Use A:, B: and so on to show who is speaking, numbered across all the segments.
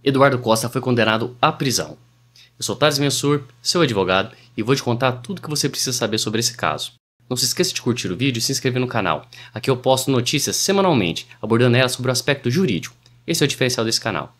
A: Eduardo Costa foi condenado à prisão. Eu sou Thales Mensur, seu advogado, e vou te contar tudo o que você precisa saber sobre esse caso. Não se esqueça de curtir o vídeo e se inscrever no canal. Aqui eu posto notícias semanalmente, abordando elas sobre o aspecto jurídico. Esse é o diferencial desse canal.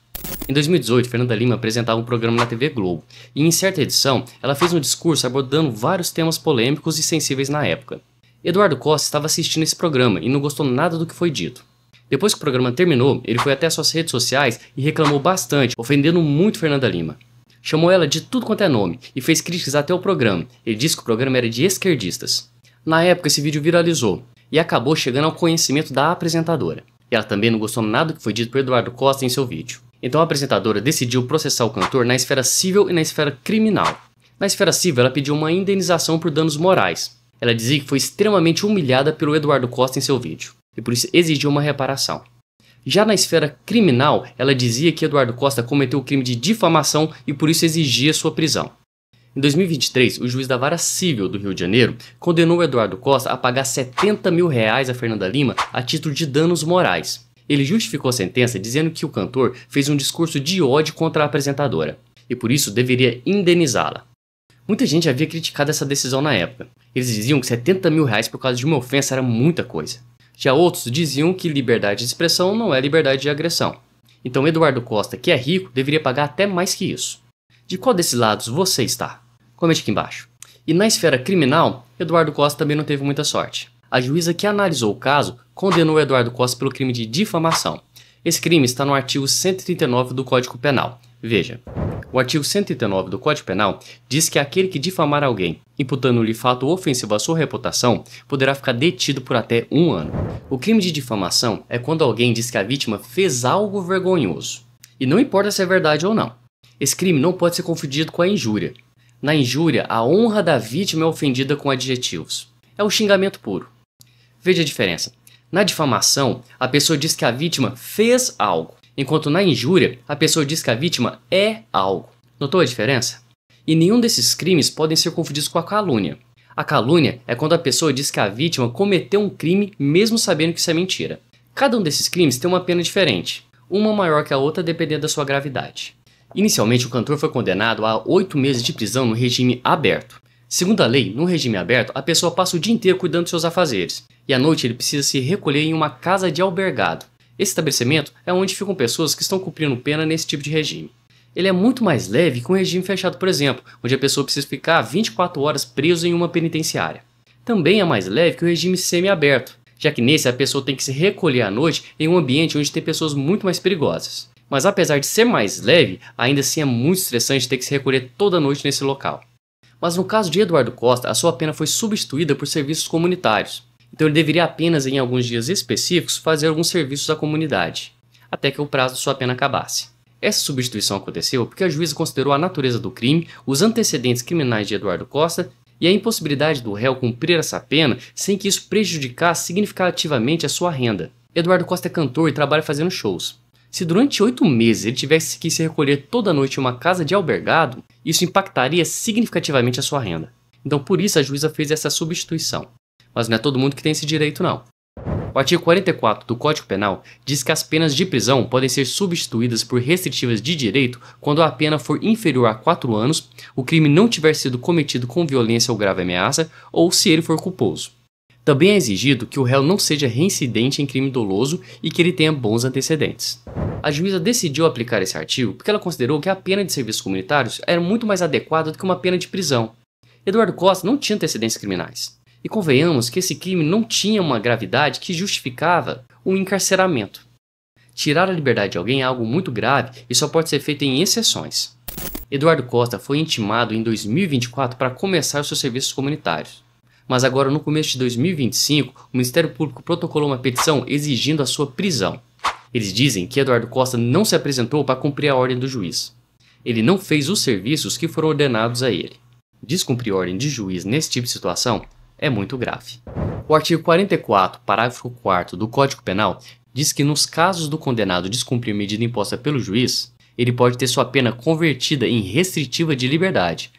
A: Em 2018, Fernanda Lima apresentava um programa na TV Globo, e em certa edição, ela fez um discurso abordando vários temas polêmicos e sensíveis na época. Eduardo Costa estava assistindo esse programa e não gostou nada do que foi dito. Depois que o programa terminou, ele foi até suas redes sociais e reclamou bastante, ofendendo muito Fernanda Lima. Chamou ela de tudo quanto é nome e fez críticas até ao programa. Ele disse que o programa era de esquerdistas. Na época, esse vídeo viralizou e acabou chegando ao conhecimento da apresentadora. E ela também não gostou nada do que foi dito por Eduardo Costa em seu vídeo. Então a apresentadora decidiu processar o cantor na esfera civil e na esfera criminal. Na esfera civil, ela pediu uma indenização por danos morais. Ela dizia que foi extremamente humilhada pelo Eduardo Costa em seu vídeo, e por isso exigiu uma reparação. Já na esfera criminal, ela dizia que Eduardo Costa cometeu o crime de difamação e por isso exigia sua prisão. Em 2023, o juiz da Vara Civil do Rio de Janeiro condenou Eduardo Costa a pagar R$70 mil a Fernanda Lima a título de danos morais. Ele justificou a sentença dizendo que o cantor fez um discurso de ódio contra a apresentadora, e por isso deveria indenizá-la. Muita gente havia criticado essa decisão na época. Eles diziam que R$70 mil por causa de uma ofensa era muita coisa. Já outros diziam que liberdade de expressão não é liberdade de agressão. Então Eduardo Costa, que é rico, deveria pagar até mais que isso. De qual desses lados você está? Comente aqui embaixo. E na esfera criminal, Eduardo Costa também não teve muita sorte. A juíza que analisou o caso condenou Eduardo Costa pelo crime de difamação. Esse crime está no artigo 139 do Código Penal. Veja, o artigo 139 do Código Penal diz que aquele que difamar alguém, imputando-lhe fato ofensivo à sua reputação, poderá ficar detido por até 1 ano. O crime de difamação é quando alguém diz que a vítima fez algo vergonhoso. E não importa se é verdade ou não. Esse crime não pode ser confundido com a injúria. Na injúria, a honra da vítima é ofendida com adjetivos. É um xingamento puro. Veja a diferença. Na difamação, a pessoa diz que a vítima fez algo, enquanto na injúria, a pessoa diz que a vítima é algo. Notou a diferença? E nenhum desses crimes podem ser confundidos com a calúnia. A calúnia é quando a pessoa diz que a vítima cometeu um crime mesmo sabendo que isso é mentira. Cada um desses crimes tem uma pena diferente, uma maior que a outra dependendo da sua gravidade. Inicialmente, o cantor foi condenado a 8 meses de prisão no regime aberto. Segundo a lei, no regime aberto, a pessoa passa o dia inteiro cuidando de seus afazeres, e à noite ele precisa se recolher em uma casa de albergado. Esse estabelecimento é onde ficam pessoas que estão cumprindo pena nesse tipo de regime. Ele é muito mais leve que um regime fechado, por exemplo, onde a pessoa precisa ficar 24 horas preso em uma penitenciária. Também é mais leve que o regime semi-aberto, já que nesse a pessoa tem que se recolher à noite em um ambiente onde tem pessoas muito mais perigosas. Mas apesar de ser mais leve, ainda assim é muito estressante ter que se recolher toda noite nesse local. Mas no caso de Eduardo Costa, a sua pena foi substituída por serviços comunitários. Então ele deveria apenas, em alguns dias específicos, fazer alguns serviços à comunidade, até que o prazo de sua pena acabasse. Essa substituição aconteceu porque a juíza considerou a natureza do crime, os antecedentes criminais de Eduardo Costa e a impossibilidade do réu cumprir essa pena sem que isso prejudicasse significativamente a sua renda. Eduardo Costa é cantor e trabalha fazendo shows. Se durante 8 meses ele tivesse que se recolher toda noite em uma casa de albergado, isso impactaria significativamente a sua renda. Então por isso a juíza fez essa substituição. Mas não é todo mundo que tem esse direito não. O artigo 44 do Código Penal diz que as penas de prisão podem ser substituídas por restritivas de direito quando a pena for inferior a 4 anos, o crime não tiver sido cometido com violência ou grave ameaça, ou se ele for culposo. Também é exigido que o réu não seja reincidente em crime doloso e que ele tenha bons antecedentes. A juíza decidiu aplicar esse artigo porque ela considerou que a pena de serviços comunitários era muito mais adequada do que uma pena de prisão. Eduardo Costa não tinha antecedentes criminais. E convenhamos que esse crime não tinha uma gravidade que justificava um encarceramento. Tirar a liberdade de alguém é algo muito grave e só pode ser feito em exceções. Eduardo Costa foi intimado em 2024 para começar os seus serviços comunitários. Mas agora, no começo de 2025, o Ministério Público protocolou uma petição exigindo a sua prisão. Eles dizem que Eduardo Costa não se apresentou para cumprir a ordem do juiz. Ele não fez os serviços que foram ordenados a ele. Descumprir ordem de juiz nesse tipo de situação é muito grave. O artigo 44, parágrafo 4º do Código Penal diz que nos casos do condenado descumprir medida imposta pelo juiz, ele pode ter sua pena convertida em restritiva de liberdade.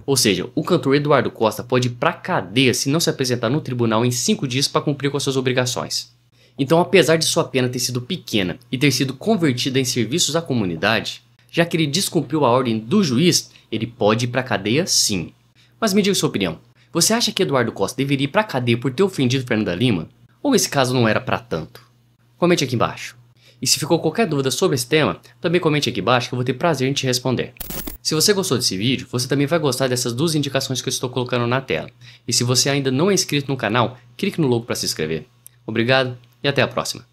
A: Ou seja, o cantor Eduardo Costa pode ir para a cadeia se não se apresentar no tribunal em 5 dias para cumprir com as suas obrigações. Então, apesar de sua pena ter sido pequena e ter sido convertida em serviços à comunidade, já que ele descumpriu a ordem do juiz, ele pode ir para a cadeia sim. Mas me diga sua opinião. Você acha que Eduardo Costa deveria ir para a cadeia por ter ofendido Fernanda Lima? Ou esse caso não era para tanto? Comente aqui embaixo. E se ficou qualquer dúvida sobre esse tema, também comente aqui embaixo que eu vou ter prazer em te responder. Se você gostou desse vídeo, você também vai gostar dessas duas indicações que eu estou colocando na tela. E se você ainda não é inscrito no canal, clique no logo para se inscrever. Obrigado e até a próxima.